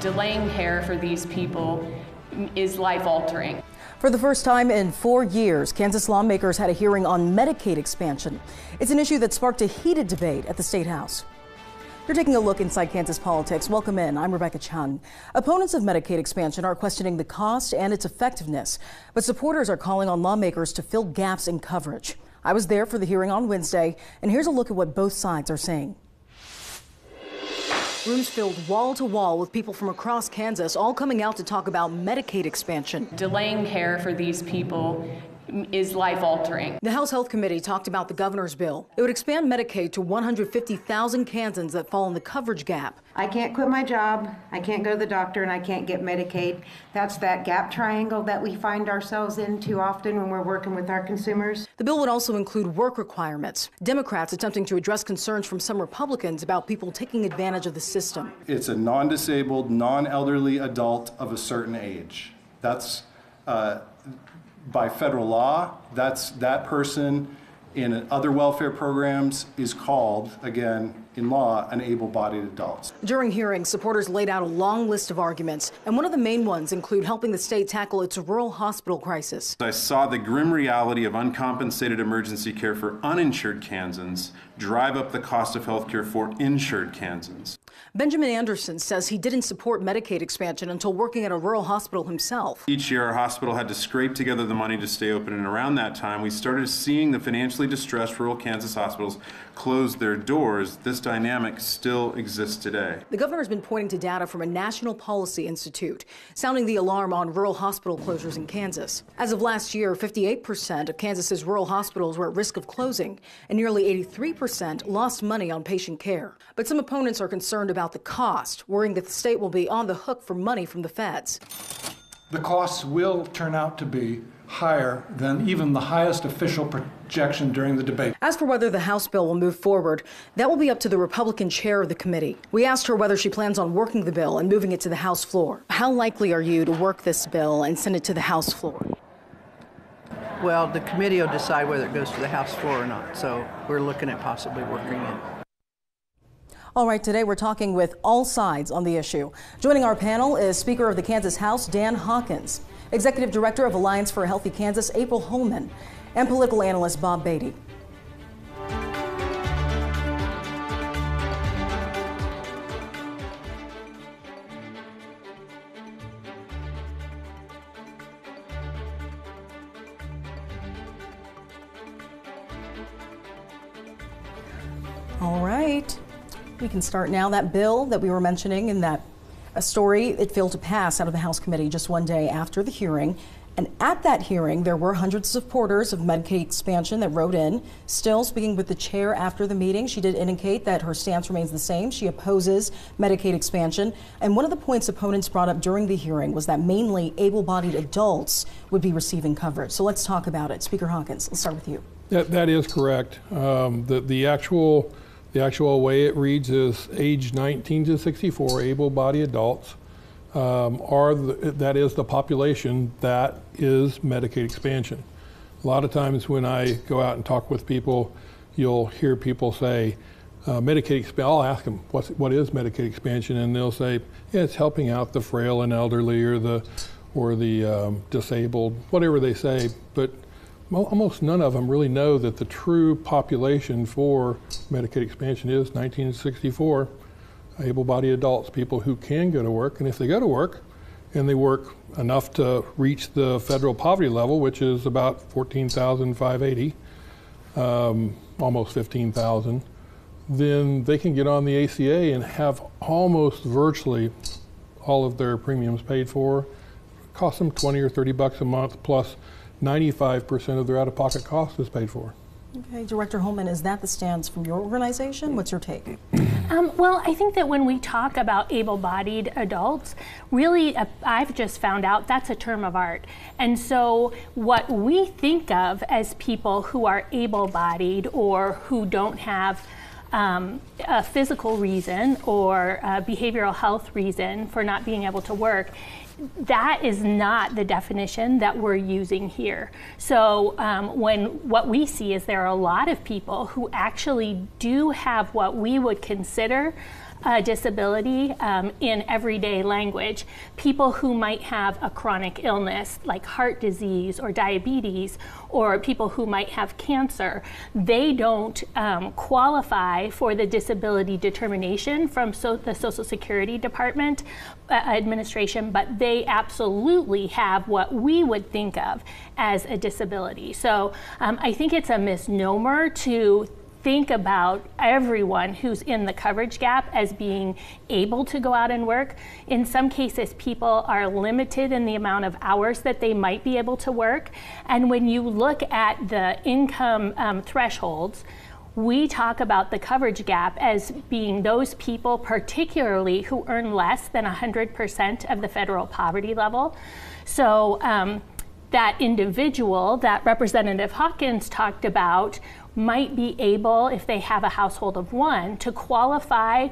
Delaying care for these people is life-altering. For the first time in 4 years, Kansas lawmakers had a hearing on Medicaid expansion. It's an issue that sparked a heated debate at the State House. You're taking a look inside Kansas politics. Welcome in. I'm Rebecca Chung. Opponents of Medicaid expansion are questioning the cost and its effectiveness, but supporters are calling on lawmakers to fill gaps in coverage. I was there for the hearing on Wednesday, and here's a look at what both sides are saying. Rooms filled wall to wall with people from across Kansas, all coming out to talk about Medicaid expansion. Delaying care for these people is life-altering. The House Health Committee talked about the governor's bill. It would expand Medicaid to 150,000 Kansans that fall in the coverage gap. I can't quit my job, I can't go to the doctor, and I can't get Medicaid. That's that gap triangle that we find ourselves in too often when we're working with our consumers. The bill would also include work requirements. Democrats attempting to address concerns from some Republicans about people taking advantage of the system. It's a non-disabled, non-elderly adult of a certain age. That's by federal law, that person in other welfare programs is called, again, in law, an able-bodied adult. During hearings, supporters laid out a long list of arguments, and one of the main ones include helping the state tackle its rural hospital crisis. I saw the grim reality of uncompensated emergency care for uninsured Kansans drive up the cost of health care for insured Kansans. Benjamin Anderson says he didn't support Medicaid expansion until working at a rural hospital himself. Each year, our hospital had to scrape together the money to stay open, and around that time, we started seeing the financially distressed rural Kansas hospitals close their doors. This dynamic still exists today. The governor's been pointing to data from a National Policy Institute, sounding the alarm on rural hospital closures in Kansas. As of last year, 58% of Kansas's rural hospitals were at risk of closing, and nearly 83% lost money on patient care. But some opponents are concerned about the cost, worrying that the state will be on the hook for money from the feds. The costs will turn out to be higher than even the highest official projection during the debate. As for whether the House bill will move forward, that will be up to the Republican chair of the committee. We asked her whether she plans on working the bill and moving it to the House floor. How likely are you to work this bill and send it to the House floor? Well, the committee will decide whether it goes to the House floor or not, so we're looking at possibly working it. All right, today we're talking with all sides on the issue. Joining our panel is Speaker of the Kansas House, Dan Hawkins, Executive Director of Alliance for a Healthy Kansas, April Holman, and political analyst Bob Beatty. All right. We can start now. That bill that we were mentioning in that story, it failed to pass out of the House committee just one day after the hearing. And at that hearing, there were hundreds of supporters of Medicaid expansion that wrote in. Still, speaking with the chair after the meeting, she did indicate that her stance remains the same. She opposes Medicaid expansion. And one of the points opponents brought up during the hearing was that mainly able-bodied adults would be receiving coverage. So let's talk about it. Speaker Hawkins, let's start with you. That is correct. The actual way it reads is age 19 to 64 able-bodied adults that is the population that is Medicaid expansion. A lot of times when I go out and talk with people, you'll hear people say, Medicaid expansion. I'll ask them, what is Medicaid expansion? And they'll say, yeah, it's helping out the frail and elderly or the disabled, whatever they say. But almost none of them really know that the true population for Medicaid expansion is 19 to 64 able-bodied adults, people who can go to work. And if they go to work and they work enough to reach the federal poverty level, which is about 14,580, almost 15,000, then they can get on the ACA and have almost virtually all of their premiums paid for. It costs them 20 or 30 bucks a month, plus 95% of their out-of-pocket cost is paid for. Okay, Director Holman, is that the stance from your organization? What's your take? Well, I think that when we talk about able-bodied adults, really, I've just found out that's a term of art. And so what we think of as people who are able-bodied or who don't have a physical reason or a behavioral health reason for not being able to work, that is not the definition that we're using here. So what we see is there are a lot of people who actually do have what we would consider a disability in everyday language. People who might have a chronic illness like heart disease or diabetes, or people who might have cancer, they don't qualify for the disability determination from the Social Security Department administration, but they absolutely have what we would think of as a disability. So I think it's a misnomer to think about everyone who's in the coverage gap as being able to go out and work. In some cases, people are limited in the amount of hours that they might be able to work. And when you look at the income thresholds, we talk about the coverage gap as being those people particularly who earn less than 100% of the federal poverty level. So that individual that Representative Hawkins talked about might be able, if they have a household of one, to qualify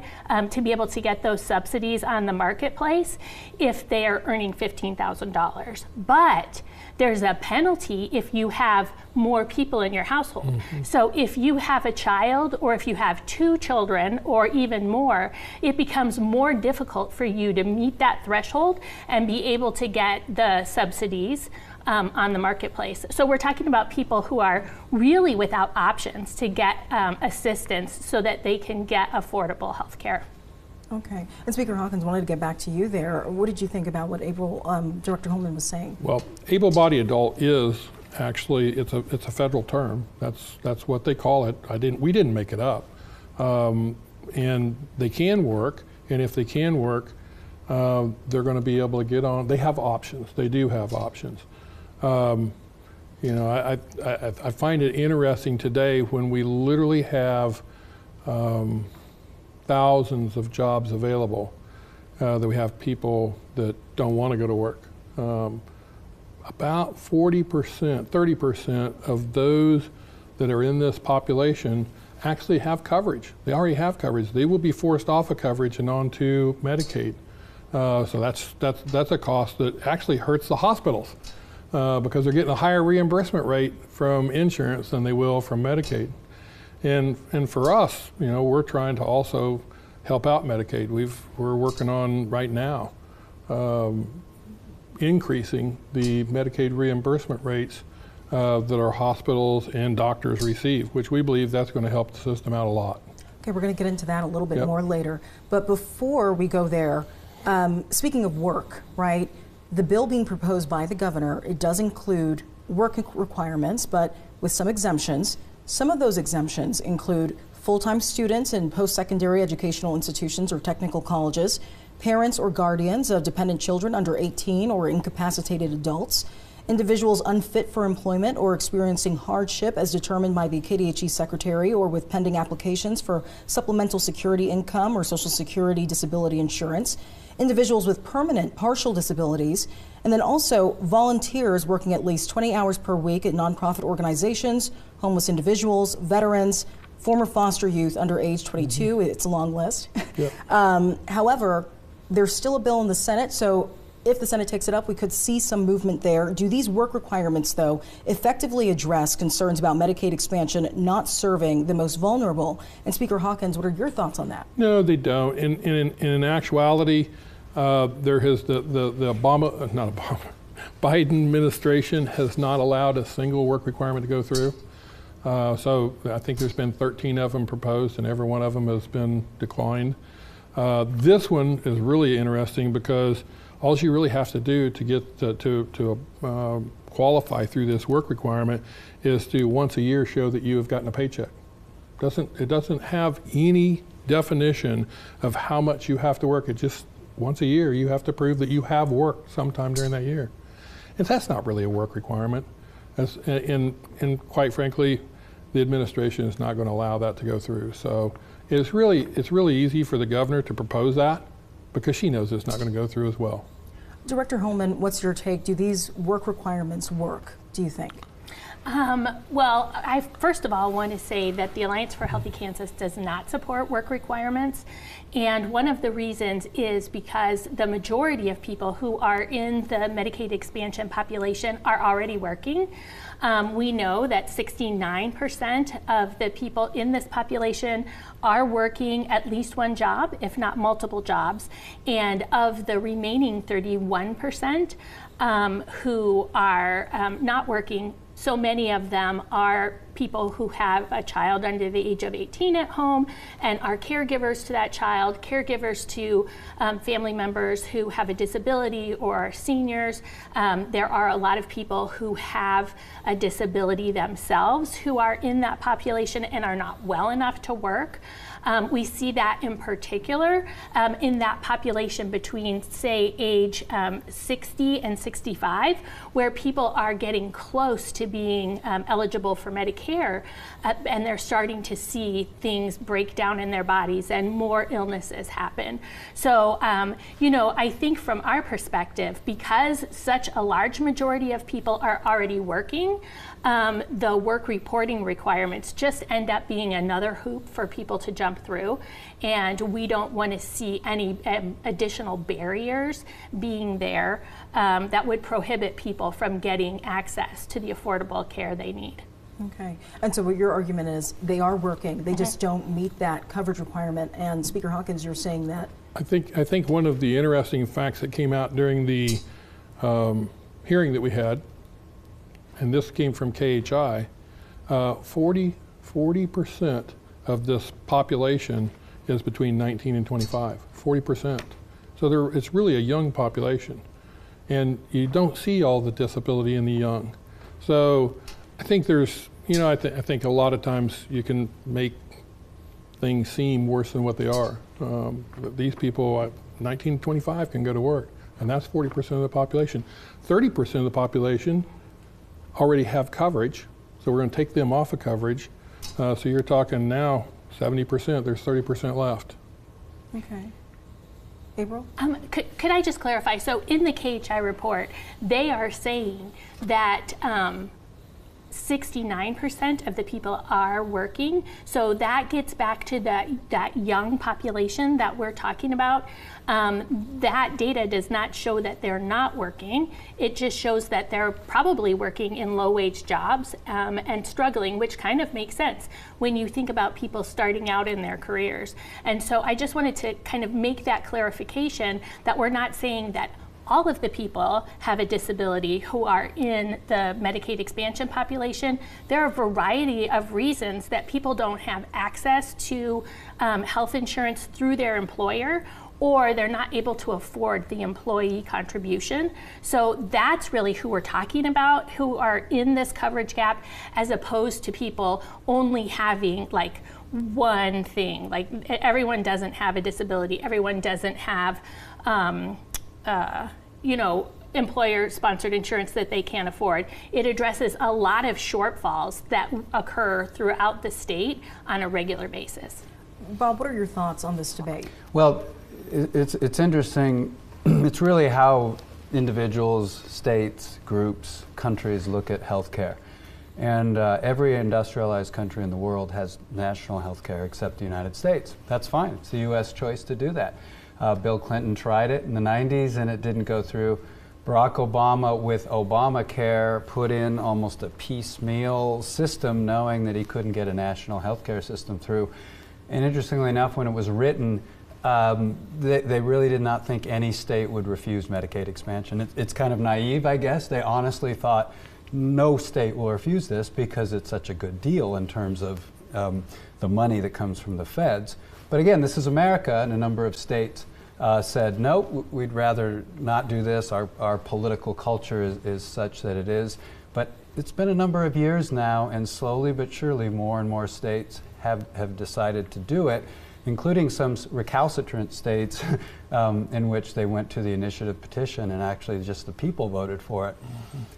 to be able to get those subsidies on the marketplace if they are earning $15,000. But there's a penalty if you have more people in your household. Mm-hmm. So if you have a child, or if you have 2 children, or even more, it becomes more difficult for you to meet that threshold and be able to get the subsidies on the marketplace. So we're talking about people who are really without options to get assistance so that they can get affordable health care. Okay. And Speaker Hawkins, wanted to get back to you there. What did you think about what Director Holman was saying? Well, able-bodied adult is actually, it's a federal term. That's what they call it. We didn't make it up. And they can work, and if they can work, they're going to be able to get on. They have options. They do have options. You know, I find it interesting today when we literally have thousands of jobs available, that we have people that don't want to go to work. About 40%, 30% of those that are in this population actually have coverage. They already have coverage. They will be forced off of coverage and onto Medicaid. So that's a cost that actually hurts the hospitals. Because they're getting a higher reimbursement rate from insurance than they will from Medicaid. And for us, you know, we're trying to also help out Medicaid. We're working on right now increasing the Medicaid reimbursement rates that our hospitals and doctors receive, which we believe that's going to help the system out a lot. Okay, we're going to get into that a little bit more later. But before we go there, speaking of work, right? The bill being proposed by the governor, it does include work requirements, but with some exemptions. Some of those exemptions include full-time students in post-secondary educational institutions or technical colleges, parents or guardians of dependent children under 18 or incapacitated adults, individuals unfit for employment or experiencing hardship as determined by the KDHE secretary or with pending applications for supplemental security income or Social Security disability insurance, individuals with permanent partial disabilities, and then also volunteers working at least 20 hours per week at nonprofit organizations, homeless individuals, veterans, former foster youth under age 22. Mm-hmm. It's a long list. Yep. However, there's still a bill in the Senate, so if the Senate takes it up, we could see some movement there. Do these work requirements, though, effectively address concerns about Medicaid expansion not serving the most vulnerable? And Speaker Hawkins, what are your thoughts on that? No, they don't. In actuality, there has the Biden administration has not allowed a single work requirement to go through. So I think there's been 13 of them proposed, and every one of them has been declined. This one is really interesting because all you really have to do to get to qualify through this work requirement is to once a year show that you have gotten a paycheck. It doesn't have any definition of how much you have to work. It just once a year you have to prove that you have worked sometime during that year, and that's not really a work requirement. And quite frankly, the administration is not going to allow that to go through. So it's really easy for the governor to propose that because she knows it's not going to go through as well. Director Holman, what's your take? Do these work requirements work, do you think? Well, I first of all want to say that the Alliance for Healthy Kansas does not support work requirements. And one of the reasons is because the majority of people who are in the Medicaid expansion population are already working. We know that 69% of the people in this population are working at least one job, if not multiple jobs. And of the remaining 31% who are not working, so many of them are people who have a child under the age of 18 at home and are caregivers to that child, caregivers to family members who have a disability or are seniors. There are a lot of people who have a disability themselves who are in that population and are not well enough to work. We see that in particular in that population between, say, age 60 and 65, where people are getting close to being eligible for Medicare, and they're starting to see things break down in their bodies and more illnesses happen. So, you know, I think from our perspective, because such a large majority of people are already working, the work reporting requirements just end up being another hoop for people to jump through, and we don't want to see any additional barriers being there that would prohibit people from getting access to the affordable care they need. Okay, and so what your argument is, they are working, they just don't meet that coverage requirement, and Speaker Hawkins, you're saying that? I think one of the interesting facts that came out during the hearing that we had, and this came from KHI, 40% of this population is between 19 and 25, 40%. So it's really a young population. And you don't see all the disability in the young. So I think there's, you know, I think a lot of times you can make things seem worse than what they are. But these people, 19 to 25, can go to work, and that's 40% of the population. 30% of the population already have coverage, so we're going to take them off of coverage. So you're talking now 70%, there's 30% left. Okay. April? Could I just clarify? So in the KHI report, they are saying that 69% of the people are working. So that gets back to that young population that we're talking about. That data does not show that they're not working. It just shows that they're probably working in low-wage jobs and struggling, which kind of makes sense when you think about people starting out in their careers. And so I just wanted to kind of make that clarification that we're not saying that all of the people have a disability who are in the Medicaid expansion population. There are a variety of reasons that people don't have access to health insurance through their employer, or they're not able to afford the employee contribution. So that's really who we're talking about, who are in this coverage gap, as opposed to people only having like one thing. Like everyone doesn't have a disability, everyone doesn't have you know, employer-sponsored insurance that they can't afford. It addresses a lot of shortfalls that occur throughout the state on a regular basis. Bob, what are your thoughts on this debate? Well, it's interesting. It's really how individuals, states, groups, countries look at healthcare. And every industrialized country in the world has national health care except the United States. That's fine. It's the U.S. choice to do that. Bill Clinton tried it in the 90s and it didn't go through. Barack Obama, with Obamacare, put in almost a piecemeal system, knowing that he couldn't get a national health care system through. And interestingly enough, when it was written, they really did not think any state would refuse Medicaid expansion. It's kind of naive, I guess. They honestly thought no state will refuse this because it's such a good deal in terms of the money that comes from the feds. But again, this is America, and a number of states said, no, we'd rather not do this. Our political culture is such that it is. But it's been a number of years now, and slowly but surely more and more states have decided to do it, including some recalcitrant states in which they went to the initiative petition and actually just the people voted for it.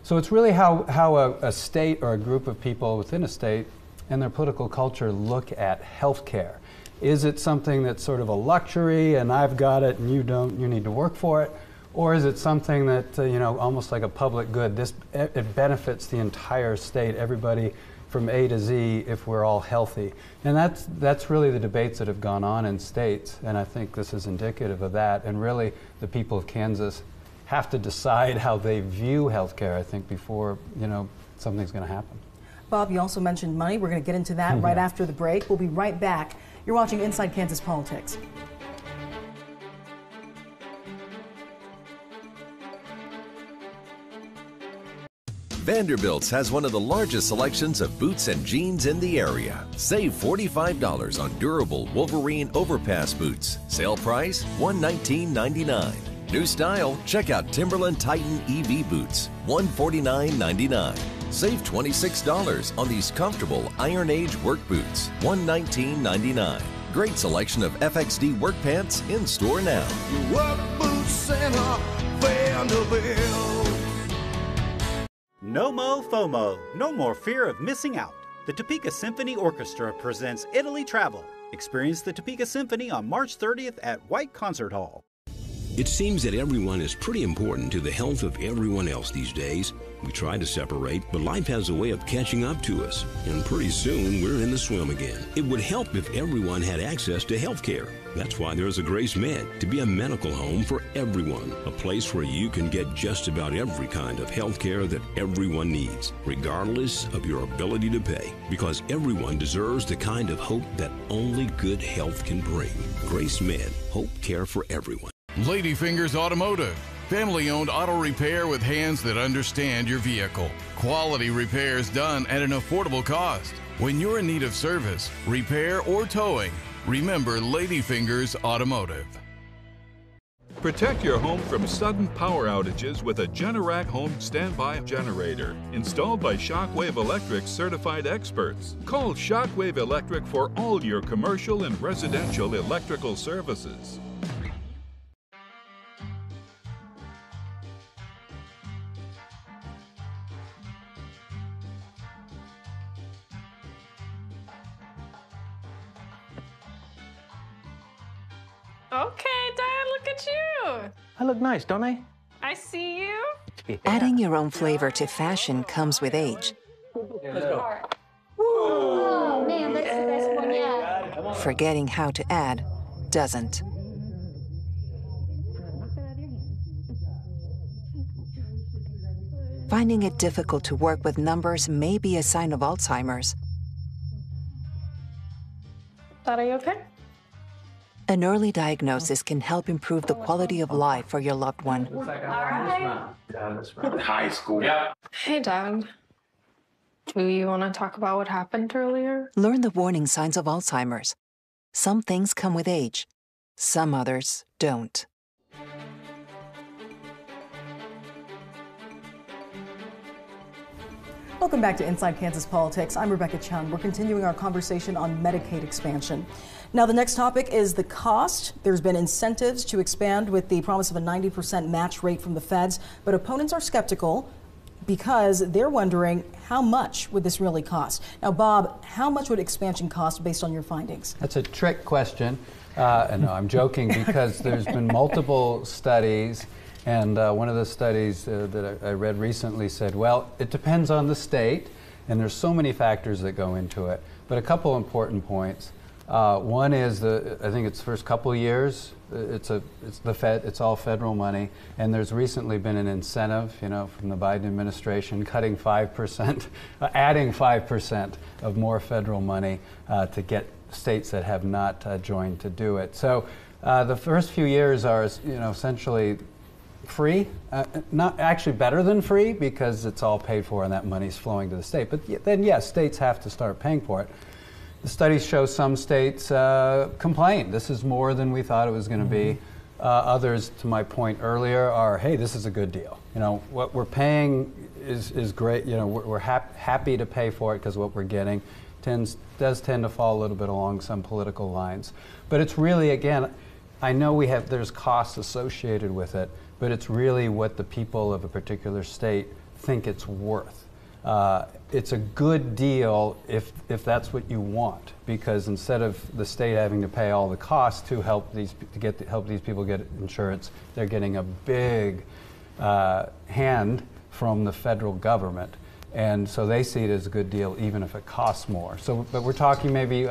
So it's really how a state or a group of people within a state and their political culture look at health care. Is it something that's sort of a luxury and I've got it and you don't, you need to work for it? Or is it something that, almost like a public good? It benefits the entire state, everybody from A to Z, if we're all healthy. And that's really the debates that have gone on in states, and I think this is indicative of that. And really, the people of Kansas have to decide how they view healthcare, I think, before, something's going to happen. Bob, you also mentioned money. We're going to get into that right after the break. We'll be right back. You're watching Inside Kansas Politics. Vanderbilt's has one of the largest selections of boots and jeans in the area. Save $45 on durable Wolverine Overpass boots. Sale price $119.99. New style, check out Timberland Titan EV boots, $149.99. Save $26 on these comfortable Iron Age work boots, $119.99. Great selection of FXD work pants in store now. Work boots center, Vanderbilt. No mo FOMO, no more fear of missing out. The Topeka Symphony Orchestra presents Italy Travel. Experience the Topeka Symphony on March 30th at White Concert Hall. It seems that everyone is pretty important to the health of everyone else these days. We try to separate, but life has a way of catching up to us, and pretty soon we're in the swim again. It would help if everyone had access to health care. That's why there's a Grace Med, to be a medical home for everyone, a place where you can get just about every kind of health care that everyone needs, regardless of your ability to pay, because everyone deserves the kind of hope that only good health can bring. Grace Med, hope care for everyone. Ladyfingers Automotive, family-owned auto repair with hands that understand your vehicle. Quality repairs done at an affordable cost. When you're in need of service, repair, or towing, remember Ladyfingers Automotive. Protect your home from sudden power outages with a Generac home standby generator installed by Shockwave Electric certified experts. Call Shockwave Electric for all your commercial and residential electrical services. Okay, Dad, look at you. I look nice, don't I? I see you. Yeah. Adding your own flavor to fashion comes with age. Let's go. Oh, man, that's the best one yet. Forgetting how to add doesn't. Finding it difficult to work with numbers may be a sign of Alzheimer's. Dad, are you okay? An early diagnosis can help improve the quality of life for your loved one. High school. Yeah. Hey, Dad. Do you want to talk about what happened earlier? Learn the warning signs of Alzheimer's. Some things come with age. Some others don't. Welcome back to Inside Kansas Politics. I'm Rebecca Chung. We're continuing our conversation on Medicaid expansion. Now, the next topic is the cost. There's been incentives to expand with the promise of a 90% match rate from the feds, but opponents are skeptical because they're wondering how much would this really cost? Now, Bob, how much would expansion cost based on your findings? That's a trick question. And no, I'm joking because there's been multiple studies. And one of the studies that I read recently said, well, it depends on the state, and there's so many factors that go into it. But a couple important points. One is I think it's the first couple of years. It's all federal money, and there's recently been an incentive, from the Biden administration, cutting 5%, adding 5% of more federal money to get states that have not joined to do it. So the first few years are, essentially free, not actually better than free because it's all paid for and that money's flowing to the state. But then, yes, states have to start paying for it. The studies show some states complain. This is more than we thought it was going to be. Others, to my point earlier, are, hey, this is a good deal. What we're paying is great. We're happy to pay for it because what we're getting does tend to fall a little bit along some political lines. But it's really, again, I know there's costs associated with it, but it's really what the people of a particular state think it's worth. It's a good deal if that's what you want, because instead of the state having to pay all the costs to help these people get insurance, they're getting a big hand from the federal government, and so they see it as a good deal even if it costs more. So, but we're talking maybe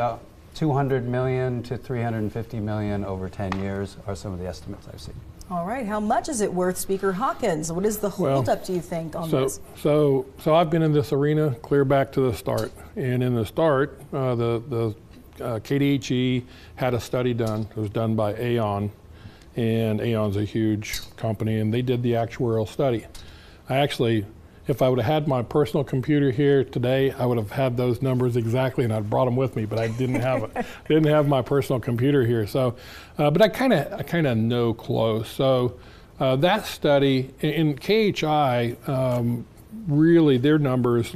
200 million to 350 million over 10 years are some of the estimates I've seen. All right, how much is it worth, Speaker Hawkins? What is the holdup, do you think, on this? So I've been in this arena clear back to the start. And in the start, the KDHE had a study done. It was done by Aon, and Aon's a huge company, and they did the actuarial study. I actually, if I would have had my personal computer here today, I would have had those numbers exactly, and I'd brought them with me, but I didn't have it. Didn't have my personal computer here. So, but I kind of know close. So that study in KHI, really their numbers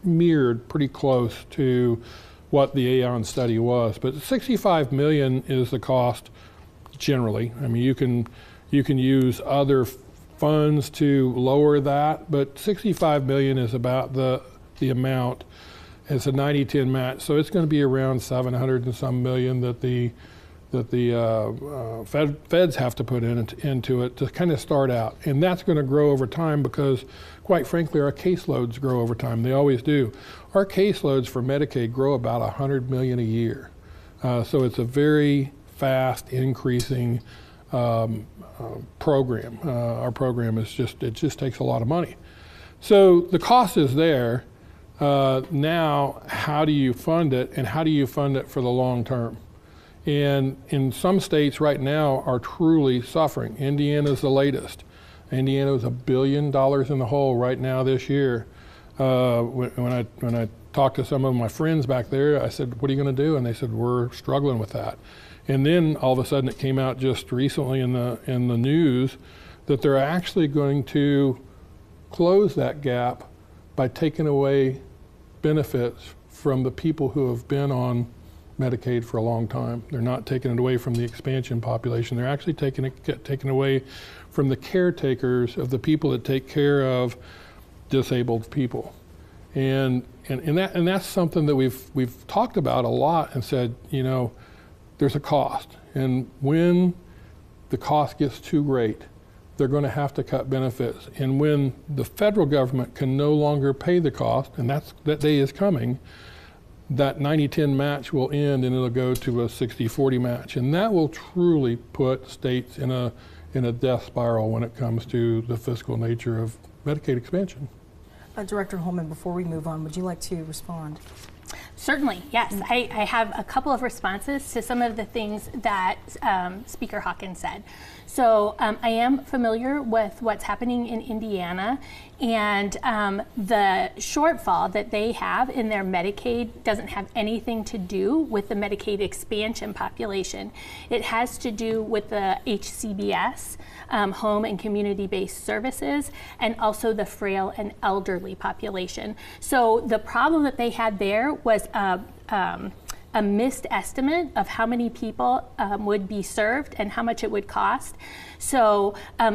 mirrored pretty close to what the Aon study was. But 65 million is the cost generally. I mean, you can use other funds to lower that, but 65 million is about the amount. It's a 90-10 match, so it's going to be around 700 and some million that the feds have to put into it to kind of start out, and that's going to grow over time because, quite frankly, our caseloads grow over time. They always do. Our caseloads for Medicaid grow about 100 million a year, so it's a very fast increasing program. Our program is it just takes a lot of money. So the cost is there. Now, how do you fund it, and how do you fund it for the long term? And in some states right now are truly suffering. Indiana's the latest. Indiana is $1 billion in the hole right now this year. When I talked to some of my friends back there, I said, "What are you going to do?" And they said, "We're struggling with that." And then all of a sudden it came out just recently in the news that they're actually going to close that gap by taking away benefits from the people who have been on Medicaid for a long time. They're not taking it away from the expansion population. They're actually taking away from the caretakers of the people that take care of disabled people. And that's something that we've talked about a lot and said, you know, there's a cost, and when the cost gets too great, they're going to have to cut benefits. And when the federal government can no longer pay the cost, and that day is coming, that 90-10 match will end and it'll go to a 60-40 match, and that will truly put states in a death spiral when it comes to the fiscal nature of Medicaid expansion. Director Holman, before we move on, would you like to respond? Certainly, yes. I have a couple of responses to some of the things that Speaker Hawkins said. So I am familiar with what's happening in Indiana, and the shortfall that they have in their Medicaid doesn't have anything to do with the Medicaid expansion population. It has to do with the HCBS, home and community-based services, and also the frail and elderly population. So the problem that they had there was a missed estimate of how many people would be served and how much it would cost. So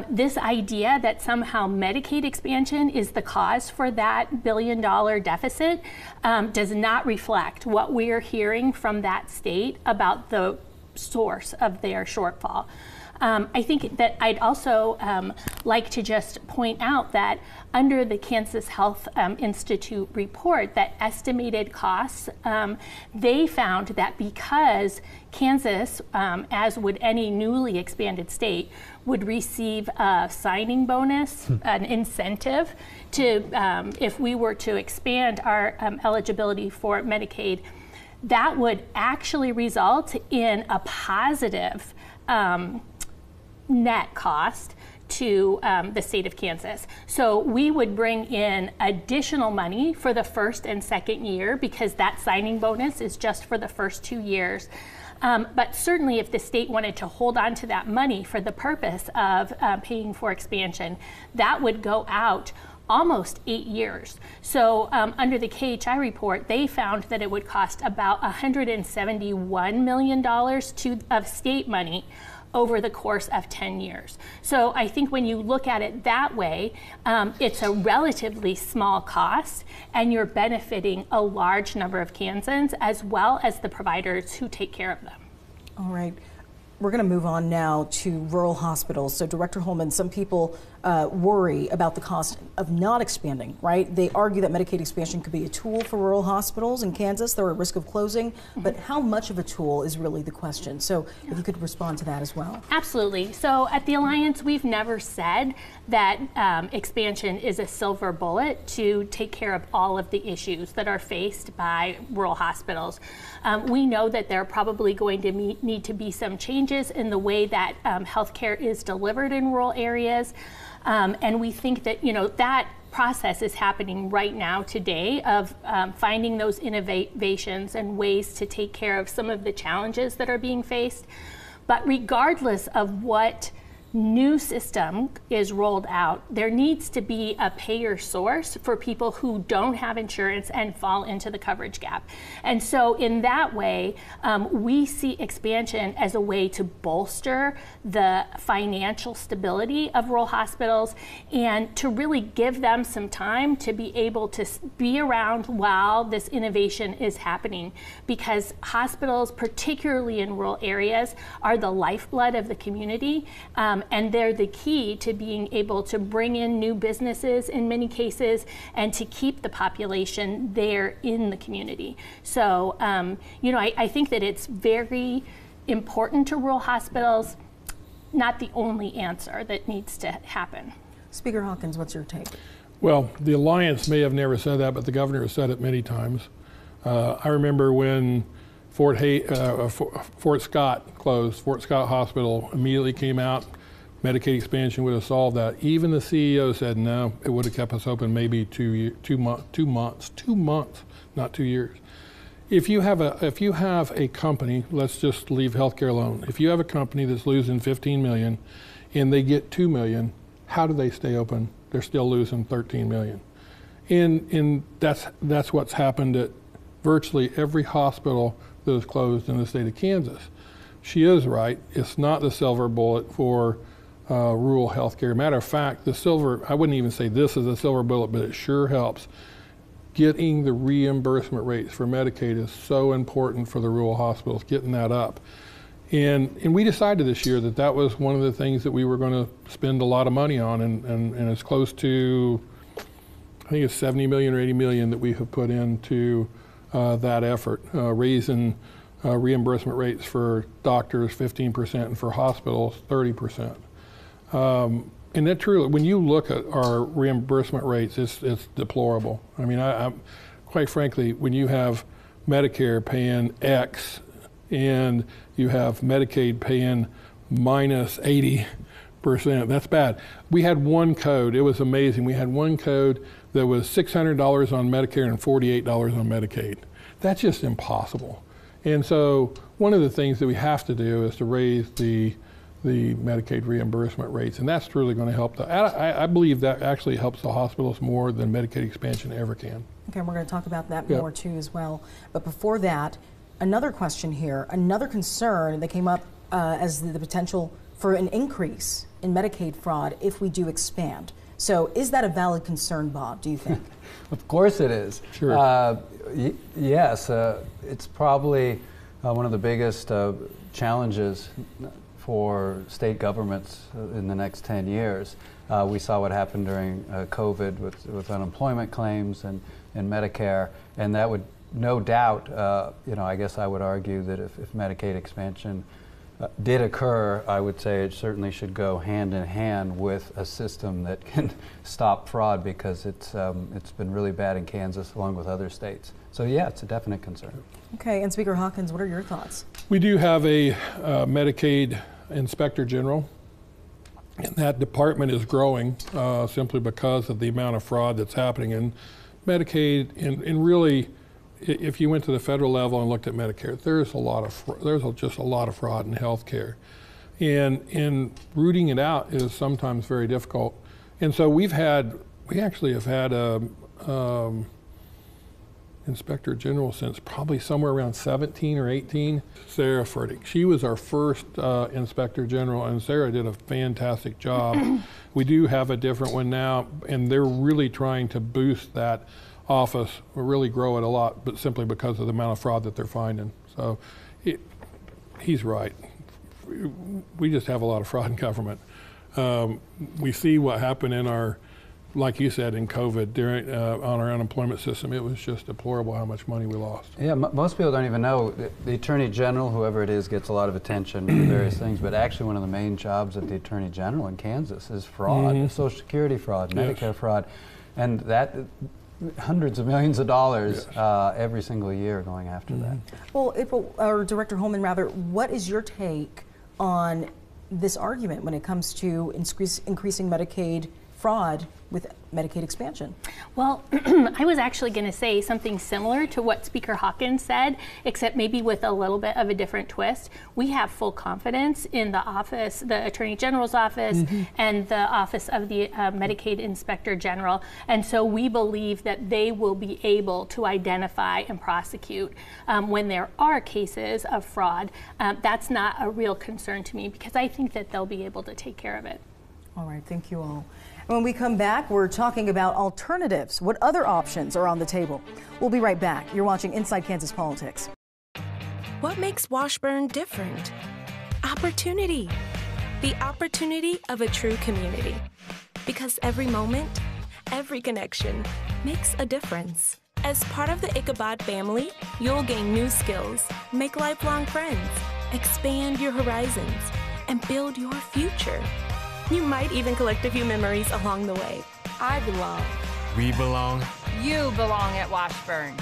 this idea that somehow Medicaid expansion is the cause for that billion-dollar deficit does not reflect what we're hearing from that state about the source of their shortfall. I think that I'd also like to just point out that under the Kansas Health Institute report, that estimated costs, they found that because Kansas, as would any newly expanded state, would receive a signing bonus, an incentive to, if we were to expand our eligibility for Medicaid, that would actually result in a positive net cost to the state of Kansas. So we would bring in additional money for the first and second year because that signing bonus is just for the first 2 years. But certainly if the state wanted to hold on to that money for the purpose of paying for expansion, that would go out almost 8 years. So under the KHI report, they found that it would cost about $171 million of state money over the course of 10 years. So I think when you look at it that way, it's a relatively small cost, and you're benefiting a large number of Kansans as well as the providers who take care of them. All right. We're going to move on now to rural hospitals. So Director Holman, some people worry about the cost of not expanding, right? They argue that Medicaid expansion could be a tool for rural hospitals in Kansas. They're at risk of closing, but how much of a tool is really the question? So if you could respond to that as well. Absolutely. So at the Alliance, we've never said that expansion is a silver bullet to take care of all of the issues that are faced by rural hospitals. We know that there are probably going to need to be some changes in the way that healthcare is delivered in rural areas. And we think that, that process is happening right now today of finding those innovations and ways to take care of some of the challenges that are being faced. But regardless of what new system is rolled out, there needs to be a payer source for people who don't have insurance and fall into the coverage gap. And so in that way, we see expansion as a way to bolster the financial stability of rural hospitals and to really give them some time to be able to be around while this innovation is happening, because hospitals, particularly in rural areas, are the lifeblood of the community. And they're the key to being able to bring in new businesses in many cases and to keep the population there in the community. So, I think that it's very important to rural hospitals, not the only answer that needs to happen. Speaker Hawkins, what's your take? Well, the Alliance may have never said that, but the governor has said it many times. I remember when Fort Scott closed, Fort Scott Hospital immediately came out. Medicaid expansion would have solved that. Even the CEO said no, it would have kept us open maybe 2 months, not 2 years. If you have a company, let's just leave healthcare alone. If you have a company that's losing $15 million and they get $2 million, how do they stay open? They're still losing $13 million. And that's what's happened at virtually every hospital that is closed in the state of Kansas. She is right. It's not the silver bullet for rural health care. Matter of fact, I wouldn't even say this is a silver bullet, but it sure helps. Getting the reimbursement rates for Medicaid is so important for the rural hospitals, getting that up. And we decided this year that was one of the things that we were going to spend a lot of money on, and it's close to, I think it's 70 million or 80 million that we have put into that effort, raising reimbursement rates for doctors 15% and for hospitals 30%. And that truly, when you look at our reimbursement rates, it's deplorable. I mean, I quite frankly, when you have Medicare paying X and you have Medicaid paying minus 80%, that's bad. We had one code, it was amazing. We had one code that was $600 on Medicare and $48 on Medicaid. That's just impossible. And so one of the things that we have to do is to raise the Medicaid reimbursement rates, and that's really going to help. I believe that actually helps the hospitals more than Medicaid expansion ever can. Okay, we're going to talk about that more too as well. But before that, another question here, another concern that came up as the potential for an increase in Medicaid fraud if we do expand. So is that a valid concern, Bob, do you think? Of course it is. Sure. Yes, it's probably one of the biggest challenges for state governments in the next 10 years. We saw what happened during COVID with unemployment claims and Medicare, and that would no doubt, I guess I would argue that if Medicaid expansion did occur, I would say it certainly should go hand in hand with a system that can stop fraud, because it's been really bad in Kansas along with other states. So yeah, it's a definite concern. Okay, and Speaker Hawkins, what are your thoughts? We do have a Medicaid Inspector General, and that department is growing simply because of the amount of fraud that's happening in Medicaid. And really, if you went to the federal level and looked at Medicare, there's just a lot of fraud in health care. And rooting it out is sometimes very difficult. And so we actually have had inspector general since probably somewhere around 17 or 18. Sarah Furtick. She was our first inspector general, and Sarah did a fantastic job. We do have a different one now, and they're really trying to boost that office, really grow it a lot, but simply because of the amount of fraud that they're finding. So he's right. We just have a lot of fraud in government. We see what happened in our, like you said, in COVID, during, on our unemployment system. It was just deplorable how much money we lost. Yeah, most people don't even know. The Attorney General, whoever it is, gets a lot of attention for various things, but actually one of the main jobs of the Attorney General in Kansas is fraud, Social Security fraud, Medicare fraud, and that hundreds of millions of dollars every single year going after that. Well, April, or Director Holman, rather, what is your take on this argument when it comes to increasing Medicaid fraud with Medicaid expansion? Well, I was actually going to say something similar to what Speaker Hawkins said, except maybe with a little bit of a different twist. We have full confidence in the office, the Attorney General's office, and the Office of the Medicaid Inspector General, and so we believe that they will be able to identify and prosecute when there are cases of fraud. That's not a real concern to me, because I think that they'll be able to take care of it. All right, thank you all. When we come back, we're talking about alternatives. What other options are on the table? We'll be right back. You're watching Inside Kansas Politics. What makes Washburn different? Opportunity. The opportunity of a true community. Because every moment, every connection makes a difference. As part of the Ichabod family, you'll gain new skills, make lifelong friends, expand your horizons, and build your future. You might even collect a few memories along the way. I belong. We belong. You belong at Washburn.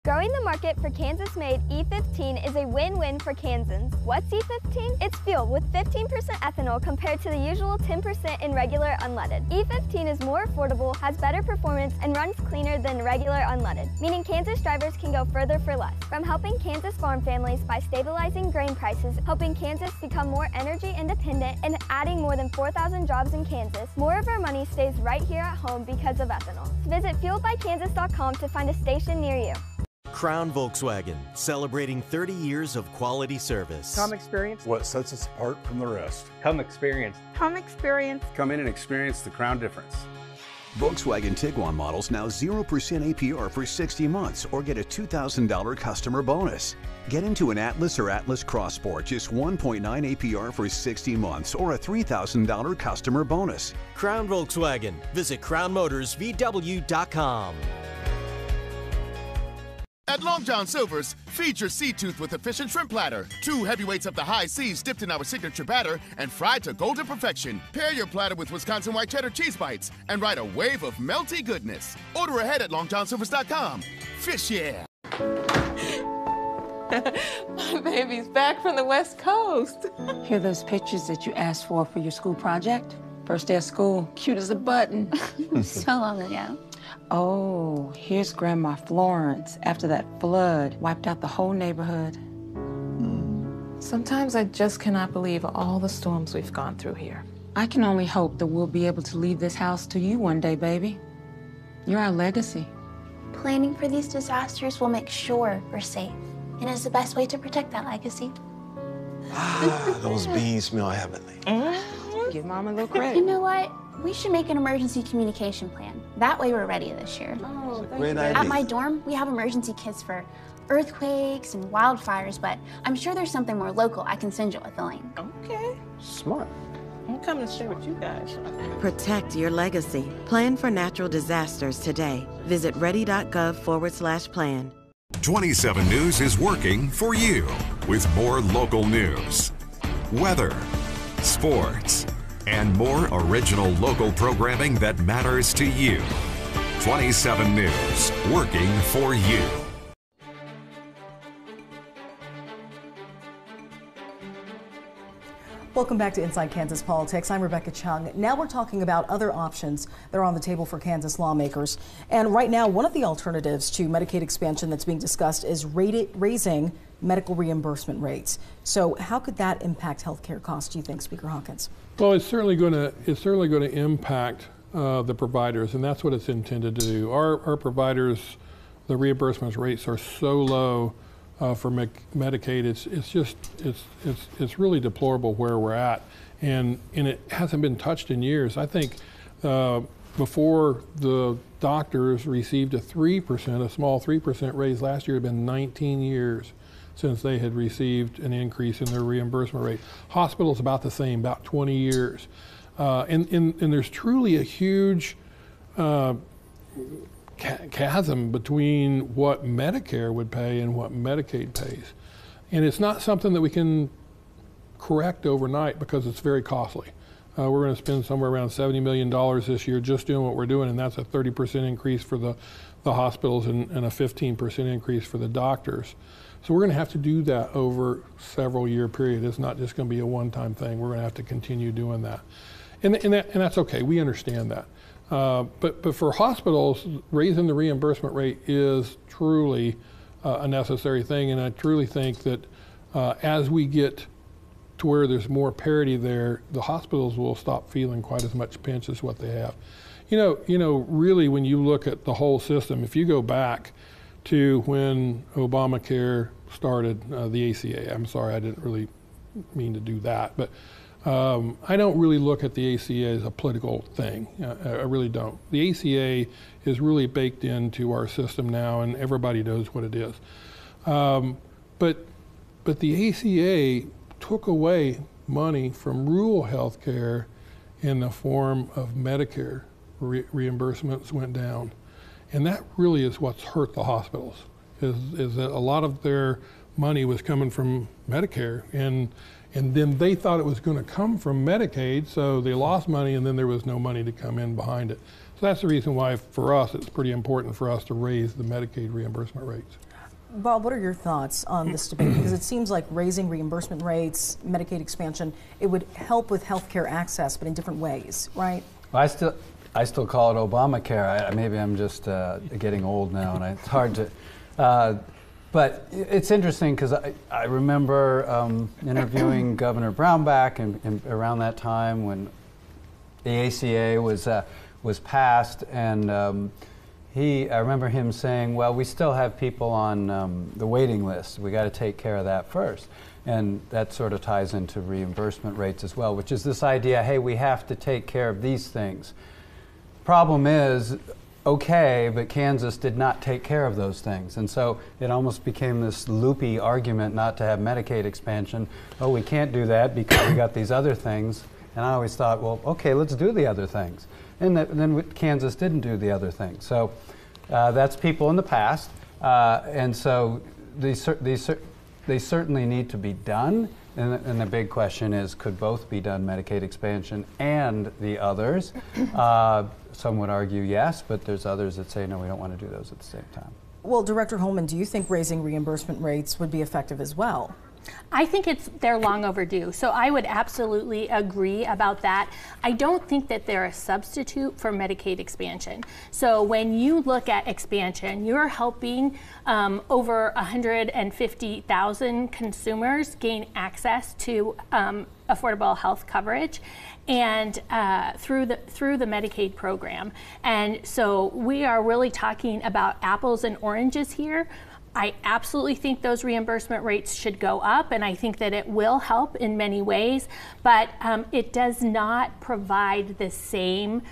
Growing the market for Kansas-made E15 is a win-win for Kansans. What's E15? It's fuel with 15% ethanol compared to the usual 10% in regular unleaded. E15 is more affordable, has better performance, and runs cleaner than regular unleaded, meaning Kansas drivers can go further for less. From helping Kansas farm families by stabilizing grain prices, helping Kansas become more energy independent, and adding more than 4,000 jobs in Kansas, more of our money stays right here at home because of ethanol. Visit fueledbykansas.com to find a station near you. Crown Volkswagen, celebrating 30 years of quality service. Come experience what sets us apart from the rest. Come experience. Come experience. Come in and experience the Crown difference. Volkswagen Tiguan models now 0% APR for 60 months or get a $2,000 customer bonus. Get into an Atlas or Atlas Cross Sport just 1.9 APR for 60 months or a $3,000 customer bonus. Crown Volkswagen. Visit crownmotorsvw.com. At Long John Silver's, feed your sea tooth with efficient shrimp platter. 2 heavyweights of the high seas dipped in our signature batter and fried to golden perfection. Pair your platter with Wisconsin white cheddar cheese bites and ride a wave of melty goodness. Order ahead at longjohnsilvers.com. Fish yeah! My baby's back from the West Coast. Here are those pictures that you asked for your school project? First day of school, cute as a button. So long ago. Oh, here's Grandma Florence after that flood wiped out the whole neighborhood. Sometimes I just cannot believe all the storms we've gone through here. I can only hope that we'll be able to leave this house to you one day, baby. You're our legacy. Planning for these disasters will make sure we're safe, and is the best way to protect that legacy. Those beans smell heavenly. Give Mom a little credit. You know what? We should make an emergency communication plan. That way we're ready this year. Oh, great idea. At my dorm, we have emergency kits for earthquakes and wildfires, but I'm sure there's something more local I can send you with the link. Okay. Smart. I'm coming to share with you guys. Protect your legacy. Plan for natural disasters today. Visit ready.gov/plan. 27 News is working for you with more local news, weather, sports, and more original local programming that matters to you. 27 News, working for you. Welcome back to Inside Kansas Politics. I'm Rebecca Chung. Now we're talking about other options that are on the table for Kansas lawmakers. And right now, one of the alternatives to Medicaid expansion that's being discussed is raising medical reimbursement rates. So how could that impact health care costs, do you think, Speaker Hawkins? Well, it's certainly going to impact the providers, and that's what it's intended to do. Our providers, the reimbursement rates are so low for Medicaid. It's really deplorable where we're at, and it hasn't been touched in years. I think before the doctors received a small 3% raise last year, it had been 19 years since they had received an increase in their reimbursement rate. Hospitals about the same, about 20 years. And there's truly a huge chasm between what Medicare would pay and what Medicaid pays. And it's not something that we can correct overnight because it's very costly. We're going to spend somewhere around $70 million this year just doing what we're doing, and that's a 30% increase for the hospitals and a 15% increase for the doctors. So we're going to have to do that over several year period. It's not just going to be a one-time thing. We're going to have to continue doing that. And that's okay. We understand that. But for hospitals, raising the reimbursement rate is truly a necessary thing, and I truly think that as we get to where there's more parity there, the hospitals will stop feeling quite as much pinch as what they have. You know, really when you look at the whole system, if you go back to when Obamacare started, the ACA, I'm sorry, I didn't really mean to do that, but I don't really look at the ACA as a political thing. I really don't. The ACA is really baked into our system now, and everybody knows what it is. But the ACA took away money from rural health care in the form of Medicare. Reimbursements went down. And that really is what's hurt the hospitals, is that a lot of their money was coming from Medicare, and then they thought it was going to come from Medicaid, so they lost money, and then there was no money to come in behind it. So that's the reason why, for us, it's pretty important for us to raise the Medicaid reimbursement rates. Bob, what are your thoughts on this debate? Because it seems like raising reimbursement rates, Medicaid expansion, it would help with healthcare access, but in different ways, right? Well, I still call it Obamacare. Maybe I'm just getting old now, and it's hard to. But it's interesting because I remember interviewing Governor Brownback and around that time when the ACA was passed, and I remember him saying, well, we still have people on the waiting list. We got to take care of that first. And that sort of ties into reimbursement rates as well, which is this idea, hey, we have to take care of these things. Problem is, okay, but Kansas did not take care of those things. And so it almost became this loopy argument not to have Medicaid expansion. Oh, we can't do that because we got these other things. And I always thought, well, okay, let's do the other things. And then Kansas didn't do the other things. So that's people in the past. And so they certainly need to be done. And the big question is, could both be done, Medicaid expansion and the others? Some would argue yes, but there's others that say, no, we don't want to do those at the same time. Well, Director Holman, do you think raising reimbursement rates would be effective as well? I think they're long overdue. So I would absolutely agree about that. I don't think that they're a substitute for Medicaid expansion. So when you look at expansion, you're helping over 150,000 consumers gain access to affordable health coverage and through the Medicaid program. And so we are really talking about apples and oranges here. I absolutely think those reimbursement rates should go up, and I think that it will help in many ways, but it does not provide the same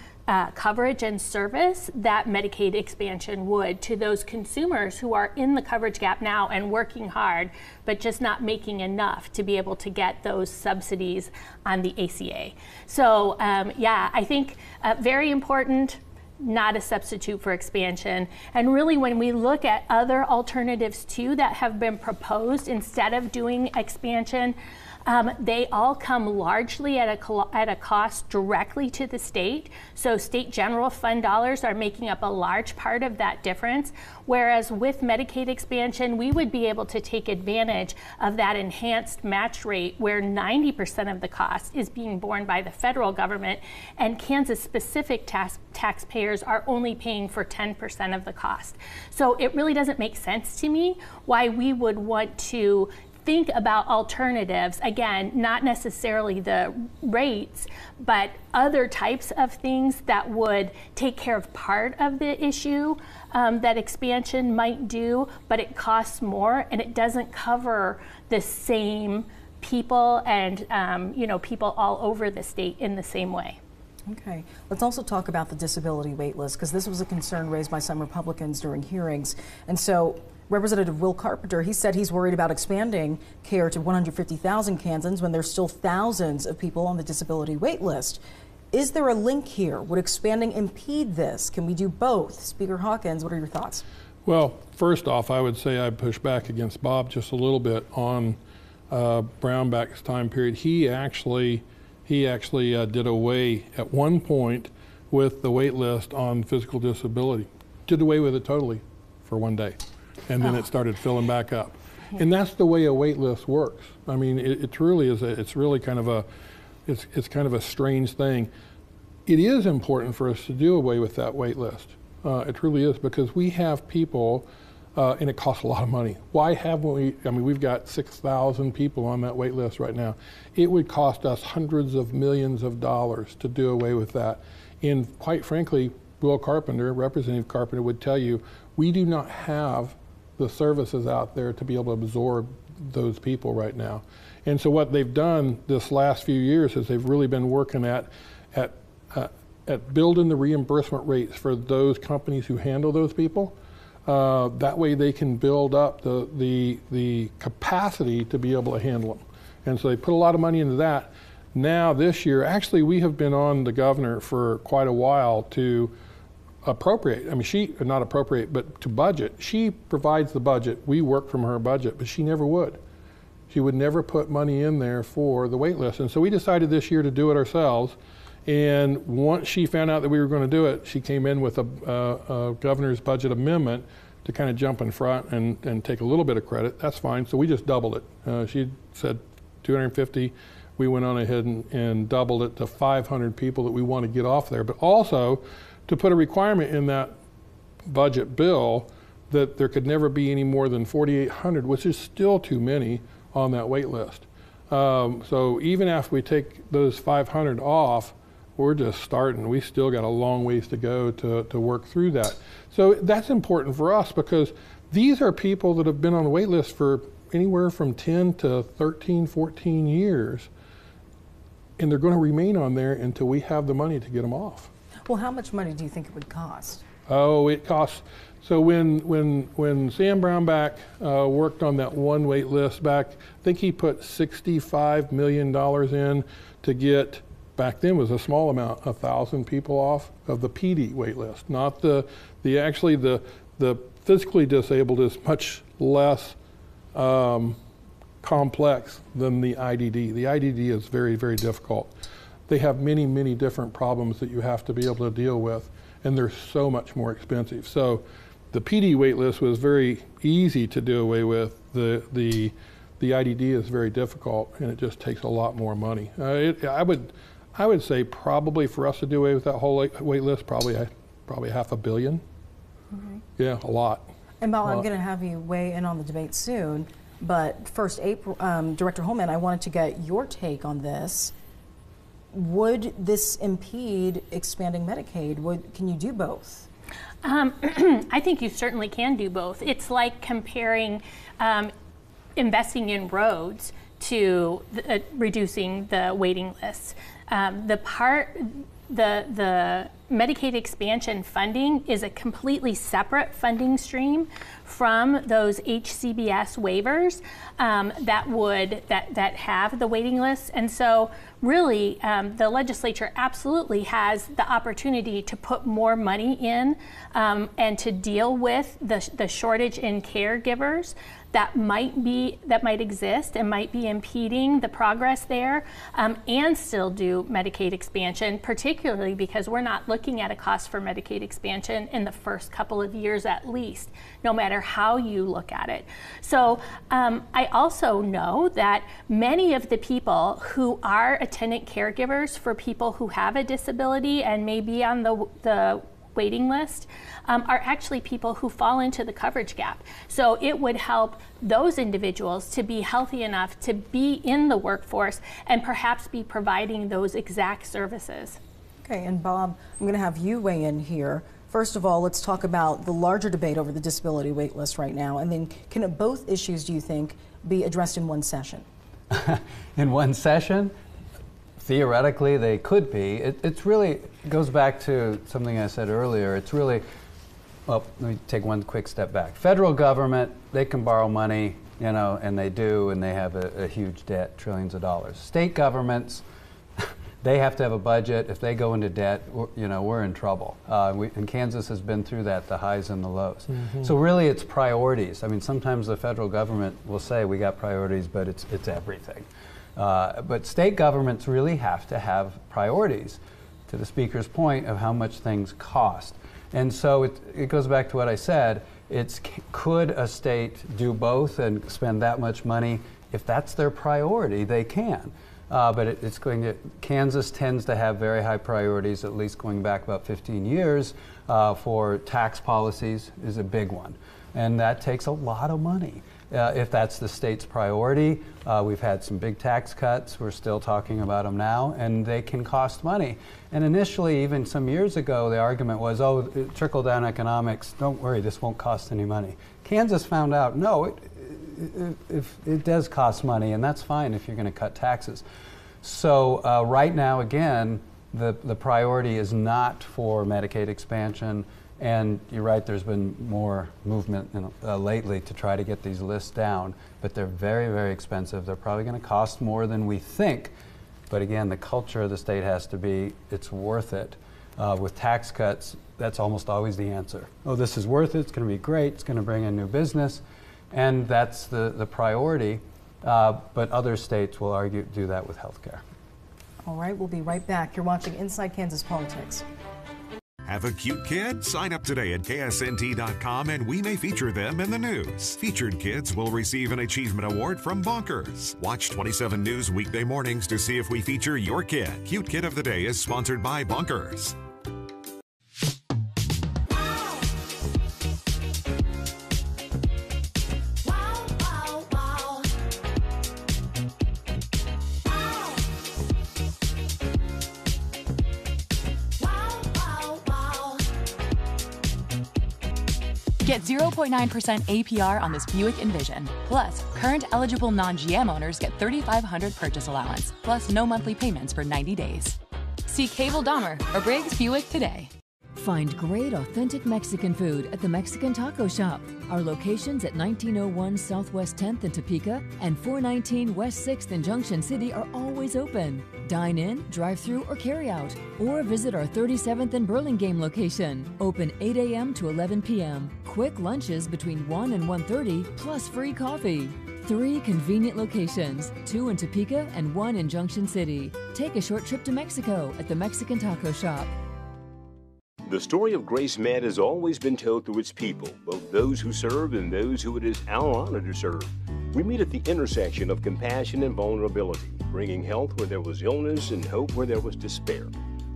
coverage and service that Medicaid expansion would to those consumers who are in the coverage gap now and working hard, but just not making enough to be able to get those subsidies on the ACA. So yeah, I think very important, not a substitute for expansion. And really when we look at other alternatives too that have been proposed instead of doing expansion, they all come largely at a cost directly to the state. So state general fund dollars are making up a large part of that difference. Whereas with Medicaid expansion, we would be able to take advantage of that enhanced match rate where 90% of the cost is being borne by the federal government, and Kansas specific taxpayers are only paying for 10% of the cost. So it really doesn't make sense to me why we would want to think about alternatives, again, not necessarily the rates, but other types of things that would take care of part of the issue that expansion might do, but it costs more and it doesn't cover the same people and people all over the state in the same way. Okay, let's also talk about the disability wait list, because this was a concern raised by some Republicans during hearings. And so Representative Will Carpenter, he said he's worried about expanding care to 150,000 Kansans when there's still thousands of people on the disability wait list. Is there a link here? Would expanding impede this? Can we do both? Speaker Hawkins, what are your thoughts? Well, first off, I would say I'd push back against Bob just a little bit on Brownback's time period. He actually did away at one point with the wait list on physical disability. Did away with it totally for one day. And then it started filling back up. And that's the way a wait list works. I mean, it truly is, it's really kind of a strange thing. It is important for us to do away with that wait list. It truly is, because we have people, and it costs a lot of money. Why haven't we? I mean, we've got 6,000 people on that wait list right now. It would cost us hundreds of millions of dollars to do away with that. And quite frankly, Will Carpenter, Representative Carpenter, would tell you, we do not have the services out there to be able to absorb those people right now. And so what they've done this last few years is they've really been working at building the reimbursement rates for those companies who handle those people. That way they can build up the capacity to be able to handle them. And so they put a lot of money into that. Now this year, actually we have been on the governor for quite a while to appropriate. I mean, not appropriate, but to budget. She provides the budget. We work from her budget, but she never would. She would never put money in there for the wait list. And so we decided this year to do it ourselves. And once she found out that we were going to do it, she came in with a governor's budget amendment to kind of jump in front and take a little bit of credit. That's fine. So we just doubled it. She said 250. We went on ahead and doubled it to 500 people that we want to get off there. But also to put a requirement in that budget bill that there could never be any more than 4,800, which is still too many on that wait list. So even after we take those 500 off, we're just starting. We still got a long ways to go to work through that. So that's important for us, because these are people that have been on the wait list for anywhere from 10 to 13, 14 years, and they're going to remain on there until we have the money to get them off. Well, how much money do you think it would cost? Oh, it costs. So when Sam Brownback worked on that one wait list back, I think he put $65 million in to get, back then was a small amount, 1,000 people off of the PD wait list. Not the physically disabled is much less complex than the IDD. The IDD is very, very difficult. They have many, many different problems that you have to be able to deal with, and they're so much more expensive. So the PD wait list was very easy to do away with. The IDD is very difficult, and it just takes a lot more money. I would say probably for us to do away with that whole wait list, probably $500 million. Mm-hmm. Yeah, a lot. And Bob, I'm going to have you weigh in on the debate soon, but first, Director Holman, I wanted to get your take on this. Would this impede expanding Medicaid? Can you do both? I think you certainly can do both. It's like comparing investing in roads to reducing the waiting lists. The Medicaid expansion funding is a completely separate funding stream from those HCBS waivers that have the waiting lists. And so really the legislature absolutely has the opportunity to put more money in and to deal with the shortage in caregivers that might exist and might be impeding the progress there, and still do Medicaid expansion, particularly because we're not looking at a cost for Medicaid expansion in the first couple of years at least, no matter how you look at it. So I also know that many of the people who are attendant caregivers for people who have a disability and may be on the waiting list are actually people who fall into the coverage gap. So it would help those individuals to be healthy enough to be in the workforce and perhaps be providing those exact services. Okay, and Bob, I'm going to have you weigh in here. First of all, let's talk about the larger debate over the disability wait list right now, and then can both issues, do you think, be addressed in one session? In one session? Theoretically, they could be. It's really, it goes back to something I said earlier. It's really, well, let me take one quick step back. Federal government, they can borrow money, you know, and they do, and they have a huge debt, trillions of dollars. State governments, they have to have a budget. If they go into debt, we're in trouble. And Kansas has been through that, the highs and the lows. Mm-hmm. So really it's priorities. I mean, sometimes the federal government will say we got priorities, but it's everything. But state governments really have to have priorities, to the speaker's point of how much things cost. And so it goes back to what I said. Could a state do both and spend that much money? If that's their priority, they can. But Kansas tends to have very high priorities, at least going back about 15 years, for tax policies is a big one. And that takes a lot of money. If that's the state's priority, we've had some big tax cuts. We're still talking about them now, and they can cost money. And initially, even some years ago, the argument was, oh, trickle-down economics, don't worry, this won't cost any money. Kansas found out, no, it does cost money, and that's fine if you're going to cut taxes. So right now, again, the priority is not for Medicaid expansion. And you're right, there's been more movement lately to try to get these lists down, but they're very, very expensive. They're probably going to cost more than we think. But again, the culture of the state has to be, it's worth it. With tax cuts, that's almost always the answer. Oh, this is worth it, it's going to be great, it's going to bring in new business. And that's the priority. But other states will do that with health care. All right, we'll be right back. You're watching Inside Kansas Politics. Have a cute kid? Sign up today at KSNT.com and we may feature them in the news. Featured kids will receive an achievement award from Bonkers. Watch 27 News weekday mornings to see if we feature your kid. Cute Kid of the Day is sponsored by Bonkers. Get 0.9% APR on this Buick Envision. Plus, current eligible non-GM owners get $3,500 purchase allowance, plus no monthly payments for 90 days. See Cable Dahmer or Briggs Buick today. Find great authentic Mexican food at the Mexican Taco Shop. Our locations at 1901 Southwest 10th in Topeka and 419 West 6th in Junction City are always open. Dine in, drive through, or carry out. Or visit our 37th and Burlingame location. Open 8 a.m. to 11 p.m. Quick lunches between 1 and 1:30, plus free coffee. 3 convenient locations, 2 in Topeka and 1 in Junction City. Take a short trip to Mexico at the Mexican Taco Shop. The story of Grace Med has always been told through its people, both those who serve and those who it is our honor to serve. We meet at the intersection of compassion and vulnerability, bringing health where there was illness and hope where there was despair.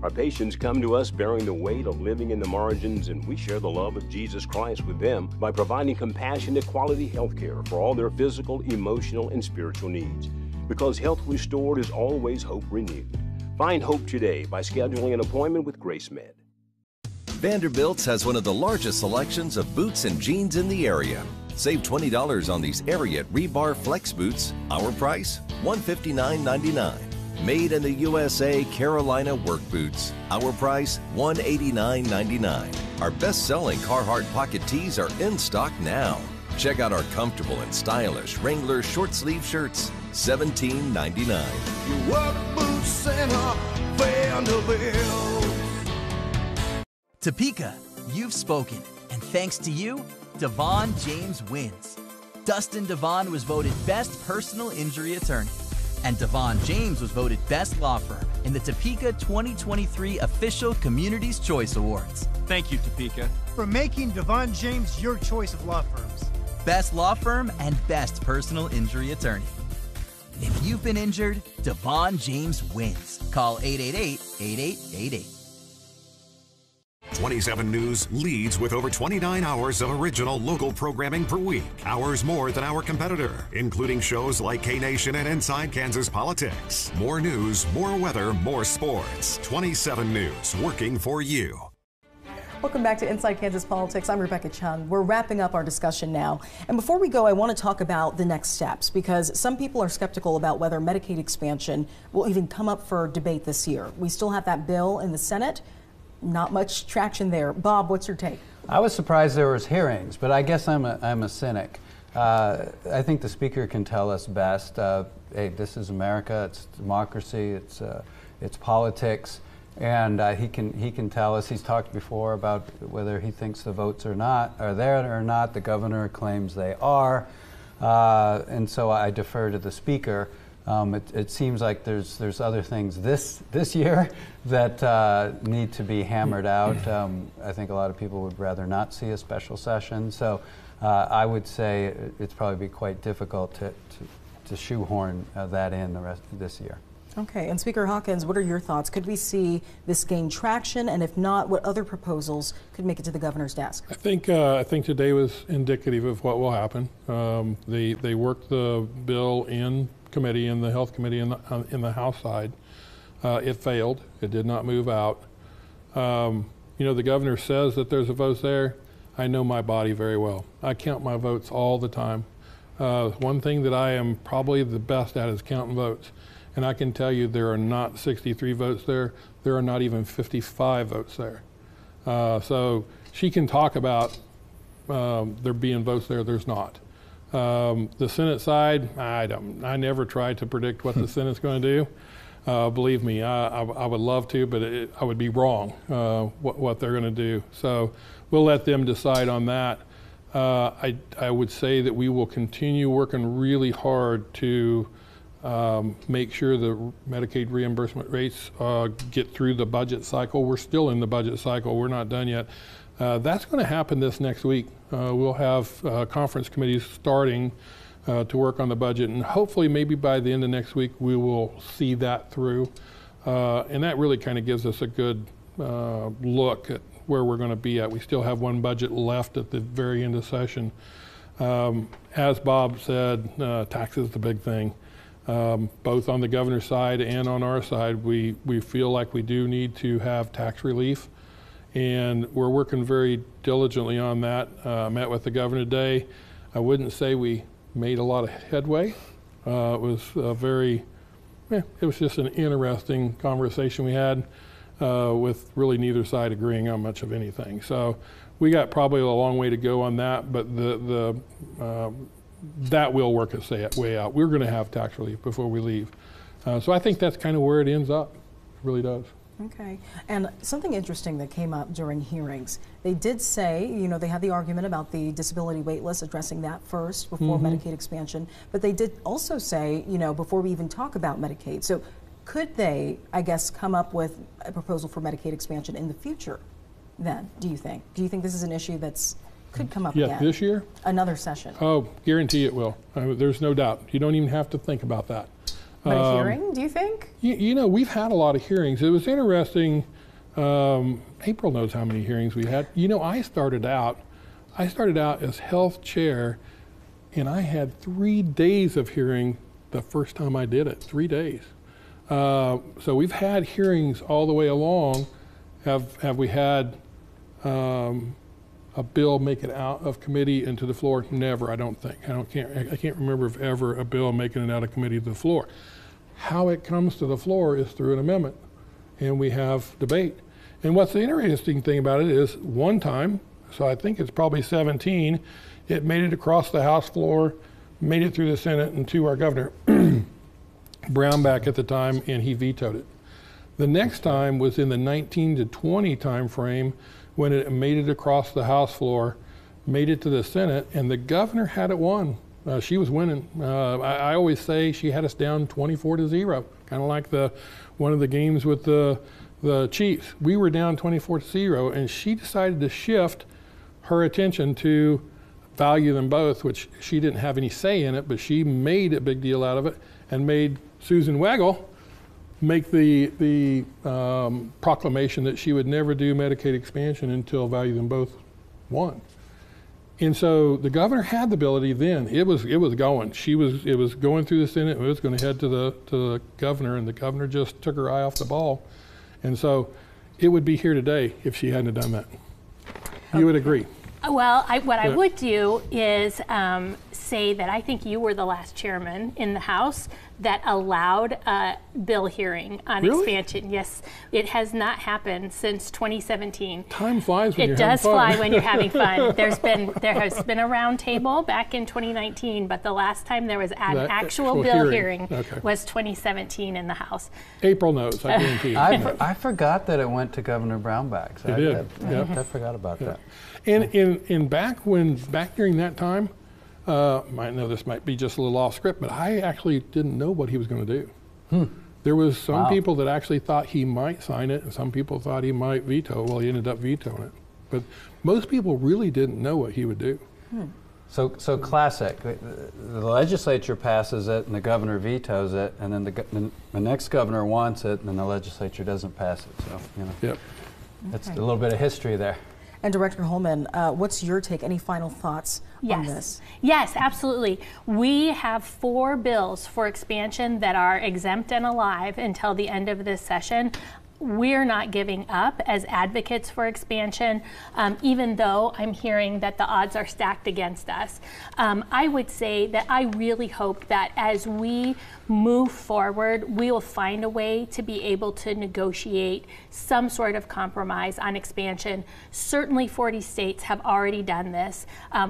Our patients come to us bearing the weight of living in the margins, and we share the love of Jesus Christ with them by providing compassionate quality health care for all their physical, emotional, and spiritual needs. Because health restored is always hope renewed. Find hope today by scheduling an appointment with Grace Med. Vanderbilt's has one of the largest selections of boots and jeans in the area. Save $20 on these Ariat Rebar Flex boots. Our price, $159.99. Made in the USA Carolina work boots. Our price, $189.99. Our best-selling Carhartt pocket tees are in stock now. Check out our comfortable and stylish Wrangler short sleeve shirts, $17.99. Your work boots center, Vanderbilt. Topeka, you've spoken, and thanks to you, Devon James wins. Dustin Devon was voted Best Personal Injury Attorney, and Devon James was voted Best Law Firm in the Topeka 2023 Official Community's Choice Awards. Thank you, Topeka, for making Devon James your choice of law firms. Best Law Firm and Best Personal Injury Attorney. If you've been injured, Devon James wins. Call 888-8888. 27 News leads with over 29 hours of original local programming per week, hours more than our competitor, including shows like K-Nation and Inside Kansas Politics. More news, more weather, more sports. 27 News, working for you. Welcome back to Inside Kansas Politics. I'm Rebecca Chung. We're wrapping up our discussion now. And before we go, I want to talk about the next steps, because some people are skeptical about whether Medicaid expansion will even come up for debate this year. We still have that bill in the Senate. Not much traction there. Bob, what's your take? I was surprised there was hearings, but I guess I'm a cynic. I think the Speaker can tell us best. Hey, this is America. It's democracy. It's politics. And he can tell us. He's talked before about whether he thinks the votes are there or not. The governor claims they are, and so I defer to the Speaker. It seems like there's other things this year that need to be hammered out. I think a lot of people would rather not see a special session. So I would say it's probably be quite difficult to shoehorn that in the rest of this year. Okay, and Speaker Hawkins, what are your thoughts? Could we see this gain traction, and if not, what other proposals could make it to the governor's desk? I think today was indicative of what will happen. They worked the bill in committee, in the Health Committee, in the House side. It failed. It did not move out. You know, the governor says that there's a vote there. I know my body very well. I count my votes all the time. One thing that I am probably the best at is counting votes. And I can tell you there are not 63 votes there. There are not even 55 votes there. So she can talk about there being votes there. There's not. The Senate side, I never try to predict what the Senate's going to do. Believe me, I would love to, but I would be wrong what they're going to do. So we'll let them decide on that. I would say that we will continue working really hard to make sure the Medicaid reimbursement rates get through the budget cycle. We're still in the budget cycle. We're not done yet. That's going to happen this next week. We'll have conference committees starting to work on the budget, and hopefully maybe by the end of next week we will see that through. And that really kind of gives us a good look at where we're going to be at. We still have one budget left at the very end of session. As Bob said, tax is the big thing. Both on the governor's side and on our side, we feel like we do need to have tax relief, and we're working very diligently on that. Met with the governor today. I wouldn't say we made a lot of headway. It was it was just an interesting conversation we had with really neither side agreeing on much of anything. So we got probably a long way to go on that, but that will work its way out. We're going to have tax relief before we leave. So I think that's kind of where it ends up. It really does. Okay. And something interesting that came up during hearings, they did say, you know, they had the argument about the disability wait list, addressing that first before Medicaid expansion, but they did also say, you know, before we even talk about Medicaid. So could they, I guess, come up with a proposal for Medicaid expansion in the future then, do you think? Do you think this is an issue that's could come up again? This year? Another session. Oh, guarantee it will. There's no doubt. You don't even have to think about that. But a hearing, do you think? You know, we've had a lot of hearings. It was interesting. April knows how many hearings we had. You know, I started out as health chair, and I had 3 days of hearing the first time I did it, 3 days. So we've had hearings all the way along. Have we had a bill make it out of committee into the floor? Never, I don't think. I can't remember if ever a bill making it out of committee to the floor. How it comes to the floor is through an amendment, and we have debate. And what's the interesting thing about it is one time, so I think it's probably 17, it made it across the House floor, made it through the Senate, and to our governor, Brownback at the time, and he vetoed it. The next time was in the 19 to 20 time frame, when it made it across the House floor, made it to the Senate, and the governor had it won. She was winning. I always say she had us down 24-0, kind of like one of the games with the Chiefs. We were down 24-0, and she decided to shift her attention to value them both, which she didn't have any say in it, but she made a big deal out of it and made Susan Weigel make the proclamation that she would never do Medicaid expansion until Value Them Both won. And so the governor had the ability then. It was going. It was going through the Senate. It was going to head to the governor, and the governor just took her eye off the ball. And so it would be here today if she hadn't done that. You would agree? Well, what I would do is say that I think you were the last chairman in the House that allowed a bill hearing on expansion. Yes, it has not happened since 2017. Time flies when you're having fun. It does fly when you're having fun. There has been a round table back in 2019, but the last time there was an actual bill hearing was 2017 in the House. April knows, I guarantee you. I forgot that it went to Governor Brownback. So it did. I forgot about that. And back during that time, I know this might be just a little off script, but I actually didn't know what he was going to do. There was some people that actually thought he might sign it, and some people thought he might veto. Well, he ended up vetoing it. But most people really didn't know what he would do. So classic. The legislature passes it, and the governor vetoes it, and then the next governor wants it, and then the legislature doesn't pass it. So, you know, that's a little bit of history there. And Director Holman, what's your take? Any final thoughts on this? Yes, absolutely. We have 4 bills for expansion that are exempt and alive until the end of this session. We're not giving up as advocates for expansion, even though I'm hearing that the odds are stacked against us. I would say that I really hope that as we move forward, we will find a way to be able to negotiate some sort of compromise on expansion. Certainly 40 states have already done this,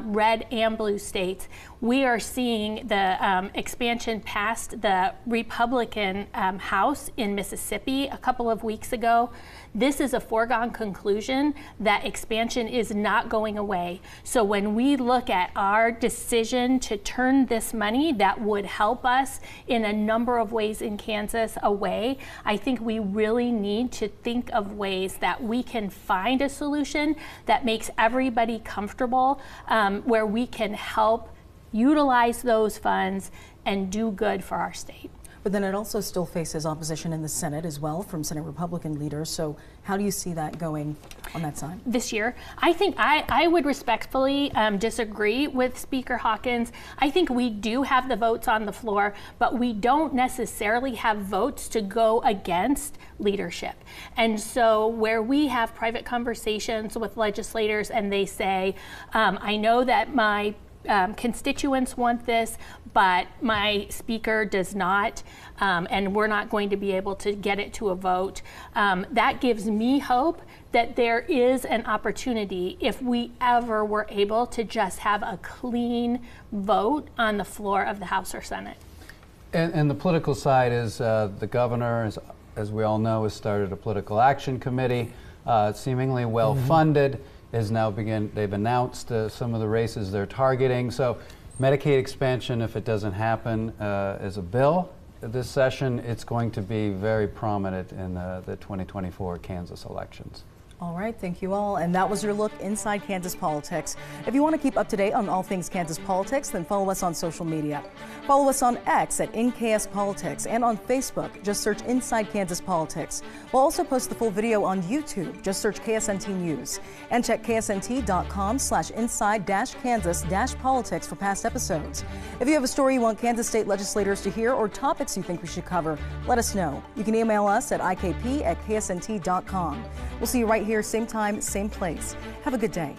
red and blue states. We are seeing the expansion past the Republican House in Mississippi a couple of weeks ago. This is a foregone conclusion that expansion is not going away. So when we look at our decision to turn this money that would help us in a number of ways in Kansas away, I think we really need to think of ways that we can find a solution that makes everybody comfortable, where we can help utilize those funds and do good for our state. But then it also still faces opposition in the Senate as well from Senate Republican leaders. So how do you see that going on that side? This year, I think I would respectfully disagree with Speaker Hawkins. I think we do have the votes on the floor, but we don't necessarily have votes to go against leadership. And so where we have private conversations with legislators and they say, I know that my constituents want this, but my speaker does not, and we're not going to be able to get it to a vote. That gives me hope that there is an opportunity if we ever were able to just have a clean vote on the floor of the House or Senate. And the political side is the governor, as we all know, has started a political action committee, seemingly well-funded. They've announced some of the races they're targeting. So Medicaid expansion, if it doesn't happen as a bill this session, it's going to be very prominent in the 2024 Kansas elections. All right, thank you all. And that was your look inside Kansas politics. If you want to keep up to date on all things Kansas politics, then follow us on social media. Follow us on X at InKSPolitics and on Facebook. Just search Inside Kansas Politics. We'll also post the full video on YouTube. Just search KSNT News. And check ksnt.com/inside-kansas-politics for past episodes. If you have a story you want Kansas state legislators to hear or topics you think we should cover, let us know. You can email us at ikp@ksnt.com. We'll see you right here, same time, same place. Have a good day.